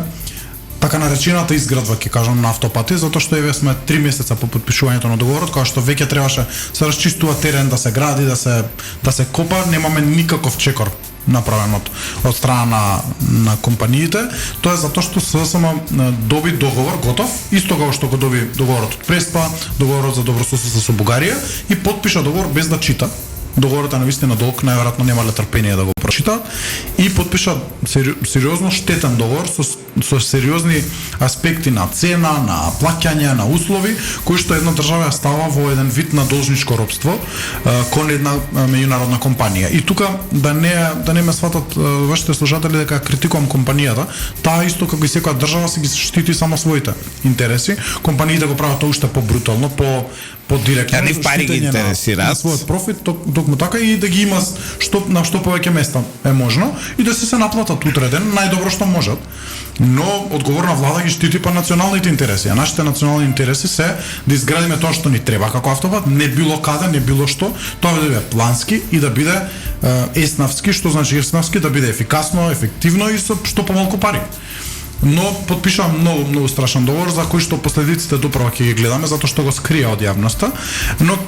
така наречената изградба, ќе кажам, на автопати, затоа што еве сме 3 месеца по подпишувањето на договорот, кога што веќе требаше се расчистува терен, да се гради, да се копа, немаме никаков чекор направен од страна на компаниите. Тоа е затоа што СДСМ доби договор готов, исто како што го доби договорот од Преспа, договорот за добрососедство со Бугарија и подпиша договор без да чита. Договорот е навистина долг, најверојатно немале трпение да го прочитаат. почитаат и подпиша сериозно штетен договор со сериозни аспекти на цена, на плаќање, на услови, кои што една држава ја става во еден вид на должничко робство кон една меѓународна компанија. И тука да не ме сватат вашите слушатели дека критикувам компанијата, таа исто како и секоја држава си ги штити само своите интереси. Компаниите го прават уште побрутално, по директно. Нив пари ги интересираат. На својот профит, токму така и да ги има на што повеќе места е можно и да се наплатат утре ден најдобро што можат. Но одговорна влада ги штити па националните интереси. А нашите национални интереси се да изградиме тоа што ни треба како автопат, не било каде, не било што, тоа да биде плански и да биде еснавски, што значи еснавски, да биде ефикасно, ефективно и со што помалку пари. Но подпишам многу страшен договор за кој што последиците доправа ќе ги гледаме затоа што го скрија од јавноста, но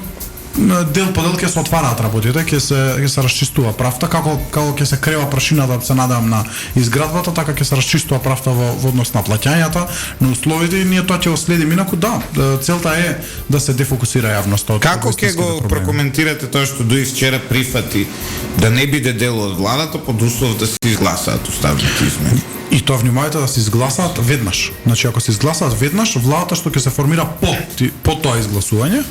дел по дел ќе се отвараат работите, ќе се расчистува правта, како ќе се крева прашината, се надевам на изградбата, така ќе се расчистува правта во однос на плаќањата, на условите и ние тоа ќе го следиме. Инаку да, целта е да се дефокусира јавноста. Како ќе го прокоментирате тоа што Дуи вчера прифати да не биде дел од владата под услов да се изгласаат уставните измени? И тоа внимавајте да се изгласаат веднаш. Значи ако се изгласаат веднаш, владата што ќе се формира по тоа изгласување,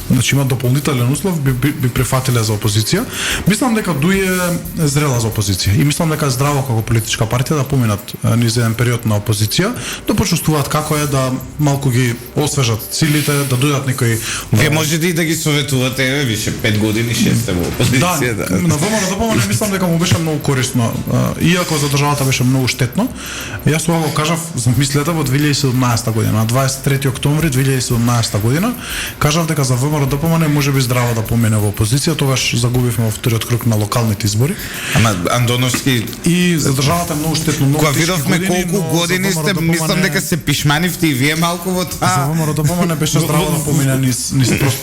значи има дополнителен услов, би прифатиле за опозиција. Мислам дека Дуи е зрела за опозиција и мислам дека е здраво како политичка партија да поминат низ еден период на опозиција, да почувствуваат како е да малку ги освежат силите, да дојдат некои. Вие можете и да ги советувате, више 5 години 6 сте во опозиција. Да, на ВМРО не мислам дека му беше многу корисно, иако за државата беше многу штетно. Јас ова го кажав за мислета во 2017 година, на 23 октомври 2017 година, кажав дека за ДПМН може би здраво да помине во опозиција, тогаш загубивме во вториот круг на локалните избори. Ама Андоновски и за државата многу штетно, многу тешки видовме колку години сте, мислам дека се пишманивте и вие малку во таа. За ВМРО ДПМН беше здраво да помине низ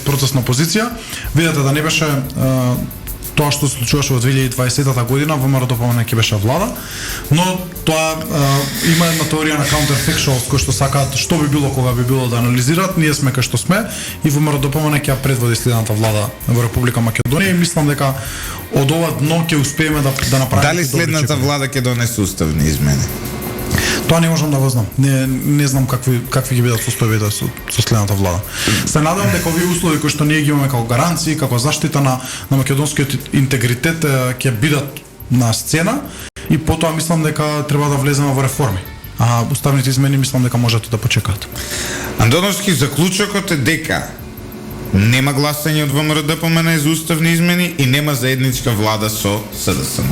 процес на опозиција. Видете да не беше тоа што се случуваше во 2020 година, ВМРО ДПМН ќе беше влада, но тоа има една теорија на counterfactuals кој што сакаат што би било кога би било да анализираат, ние сме кај што сме и ВМРО ДПМН ќе ја предводи следната влада во Република Македонија и мислам дека од ова дно ќе успееме да направиме. Дали следната влада ќе донесе уставни измени? Тоа не можам да го знам. Не знам какви ги бидат состојбите со следната влада. Се надевам дека овие услови кои што ние ги имаме како гаранции, како заштита на македонскиот интегритет ќе бидат на сцена и потоа мислам дека треба да влеземе во реформи. А уставните измени мислам дека можат да почекаат. Андоновски, заклучокот е дека нема гласање од ВМРО ДПМН за уставни измени и нема заедничка влада со СДСМ.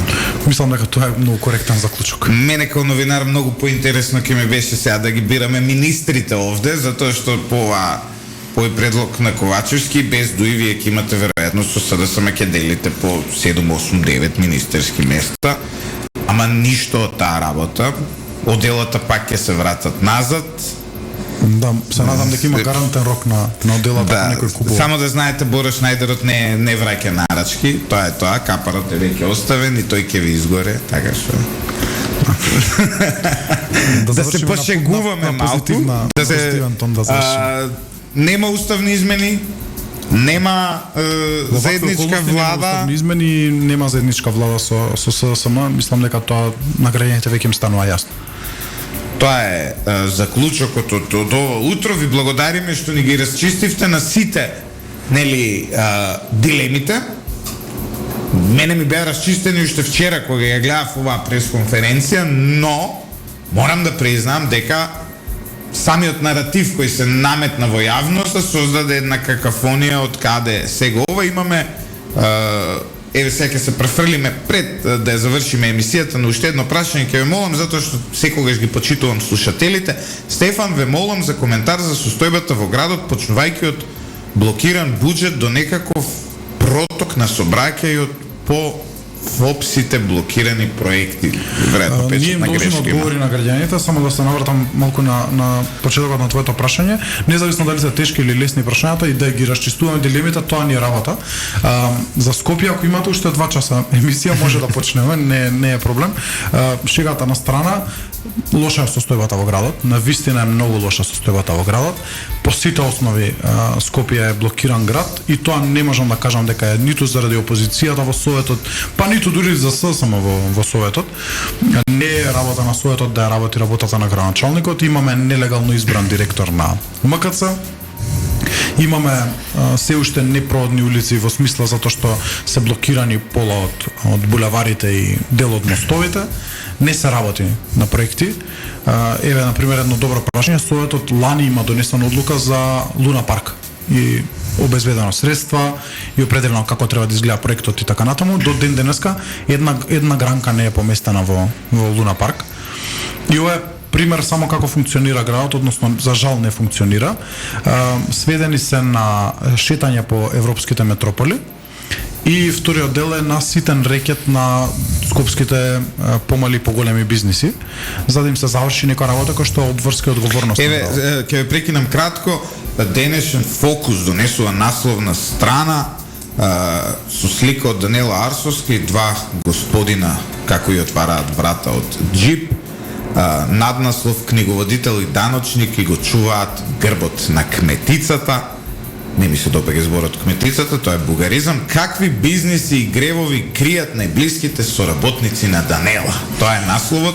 Мислам дека тоа е многу коректен заклучок. Мене како новинар многу поинтересно ќе ми беше сега да ги бираме министрите овде, затоа што по овој предлог на Ковачевски без Дуи вие ќе имате веројатно со СДСМ ќе делите по 7, 8, 9 министерски места, ама ништо од таа работа. Оделата пак ќе се вратат назад. Да, се надам дека има гарантен рок на одделата да, некој купува. Само да знаете, Боро Шнајдерот не враќа нарачки, тоа е тоа, капарот е веќе оставен и тој ќе ви изгоре, така што. Да се пошегуваме малку, да се нема уставни измени, нема заедничка влада. Уставни измени, нема заедничка влада со СДСМ, мислам дека тоа на граѓаните веќе им станува јасно. Тоа е заклучокот од ова утро. Ви благодариме што ни ги расчистивте на сите дилемите. Мене ми беа расчистени уште вчера кога ја гледав оваа пресконференција, но морам да признам дека самиот наратив кој се наметна во јавноста создаде една какафонија од каде сега ова имаме еве сега ќе се префрлиме пред да ја завршиме емисијата на уште едно прашање, ќе ве молам затоа што секогаш ги почитувам слушателите. Стефан, ве молам за коментар за состојбата во градот, почнувајќи од блокиран буџет до некаков проток на сообраќајот по ФОПСите блокирани проекти. Веројатно печат на грешки. Ние должиме одговори на граѓаните, само да се навратам малку на почетокот на твоето прашање. Независно дали се тешки или лесни прашањата и да ги расчистуваме дилемите, тоа ни е работа. За Скопје, ако имате уште 2 часа емисија, може да почнеме, не е проблем. Шегата на страна, лоша е состојбата во градот, навистина е многу лоша состојбата во градот. По сите основи Скопје е блокиран град и тоа не можам да кажам дека е ниту заради опозицијата во Советот, па ниту дури за ССМ во Советот. Не е работа на Советот да работи работата на градоначалникот. Имаме нелегално избран директор на МКЦ. Имаме се уште непроводни улици во смисла затоа што се блокирани пола од булеварите и дел од мостовите. Не се работи на проекти. Еве, например, едно добро прашање. Советот лани има донесена одлука за Луна парк и обезбедено средства и определено како треба да изгледа проектот и така натаму. До ден денеска една гранка не е поместена во Луна парк. И ова е пример само како функционира градот, односно за жал не функционира. Сведени се на шетање по европските метрополи. И вториот дел е на ситен рекет на скопските помали и поголеми бизниси, за да им се заврши некоја работа која што обврска одговорност. Еве, ќе ве прекинам кратко. Денешен Фокус донесува насловна страна со слика од Данела Арсовски, два господина како и отвараат врата од джип. Наднаслов книговодител и даночник и го чуваат грбот на кметицата. Не ми се допаѓа зборот кметицата, тоа е бугаризам. Какви бизниси и гревови кријат најблиските соработници на Данела? Тоа е насловот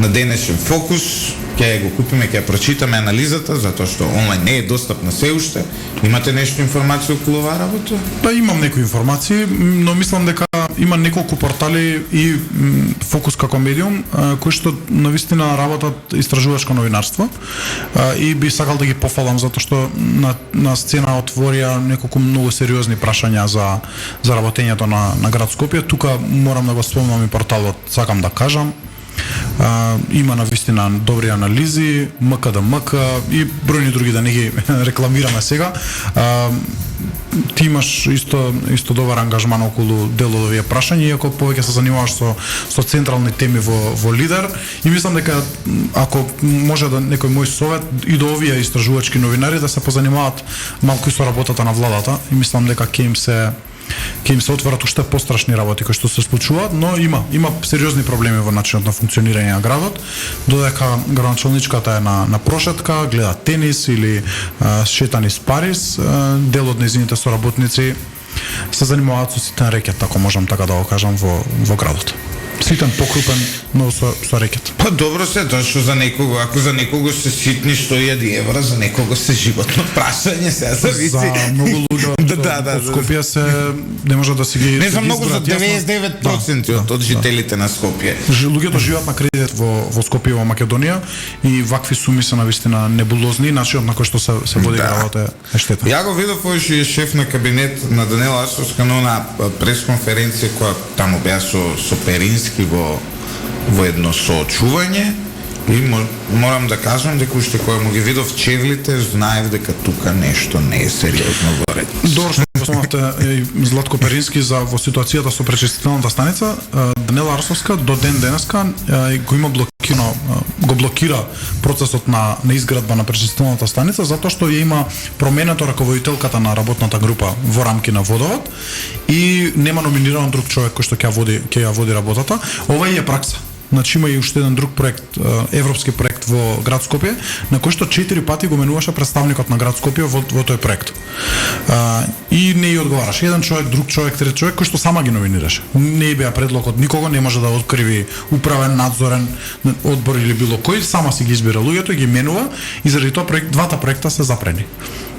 на денешен Фокус. Ќе го купиме, ќе прочитаме анализата, затоа што онлайн не е достапна се уште. Имате нешто информација околу оваа работа? Да, имам некои информации, но мислам дека има неколку портали и Фокус како медиум кои што навистина работат истражувачко новинарство и би сакал да ги пофалам затоа што на сцена отворија неколку многу сериозни прашања за работењето на град Скопје. Тука морам да го спомнам и порталот, сакам да кажам. Има навистина добри анализи, МКДМК и бројни други, да не ги рекламираме сега. Ти имаш исто добар ангажман околу дел од овие прашања, иако повеќе се занимаваш со централни теми во Лидер, и мислам дека ако може да некој мој совет и до овие истражувачки новинари да се позанимаваат малку и со работата на владата, и мислам дека ќе им се отворат уште пострашни работи кои што се случуваат, но има сериозни проблеми во начинот на функционирање на градот, додека градоначалничката е на прошетка, гледа тенис или шетани с Парис, дел од нејзините соработници се занимаваат со ситен рекет, ако можам така да го кажам, во градот. Ситен, покрупен, но со рекет. Па добро се, тоа што за некого, ако за некого се ситни 100.000 евра, за некого се животно прашање, се зависи. За многу луѓе од Скопје се не може да си ги. Не за многу, за 99% од жителите на Скопје. Луѓето живеат на кредит во Скопје и во Македонија и вакви суми се навистина небулозни, начинот на кој што се води градот е штетен. Ја го видов овој шеф на кабинет на Данела Арсовска на пресконференција која таму беа со Перински во едно соочување, и морам да кажам дека уште кога му ги видов чевлите, знаев дека тука нешто не е сериозно во ред. Добро што спомнавте Златко Перински во ситуацијата со пречистителната станица. Данела Арсовска до ден денеска го блокира процесот на изградба на пречистителната станица затоа што ја има променето раководителката на работната група во рамки на водовод и нема номиниран друг човек кој што ќе ја води работата. Ова е пракса. Значи има и уште еден друг проект, европски проект во град Скопје, на кој што 4 пати го менуваше представникот на град Скопје во тој проект. И не ја одговараше. Еден човек, друг човек, трет човек, кој што сама ги номинираше. Не беа предлог од никого, не може да откриви управен, надзорен одбор или било кој, сама си ги избира луѓето и ги менува, и заради тоа двата проекта се запрени.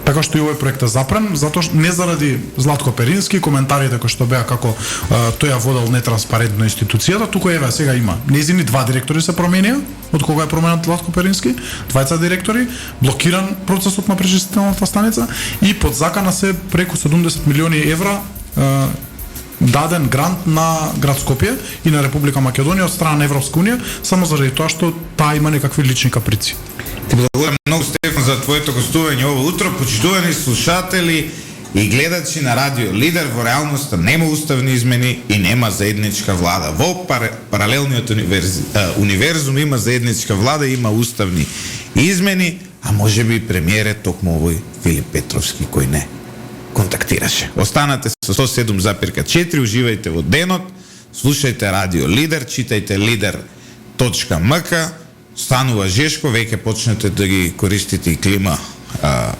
Така што и овој проект е запрен, затоа што не заради Златко Перински, коментарите кои што беа како тој ја водел нетранспарентно институцијата, туку еве сега има нејзини два директори се променија, од кога е променет Златко Перински, двајца директори, блокиран процесот на пречистителната станица и под закана се преку 70 милиони евра даден грант на град Скопје и на Република Македонија од страна на Европска унија, само заради тоа што таа има некакви лични каприци. Ти благодарам многу, Стефан, за твоето гостување ово утро. Почитувани слушатели и гледачи на Радио Лидер, во реалноста нема уставни измени и нема заедничка влада. Во паралелниот универзум има заедничка влада, има уставни измени, а може би премиерот токму овој Филип Петровски кој не контактираше. Останате со 107,4, уживајте во денот, слушајте Радио Лидер, читајте lider.mk станува жешко, веќе почнете да ги користите и клима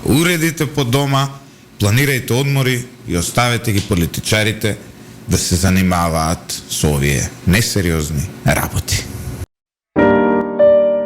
уредите по дома, планирајте одмори и оставете ги политичарите да се занимаваат со овие несериозни работи.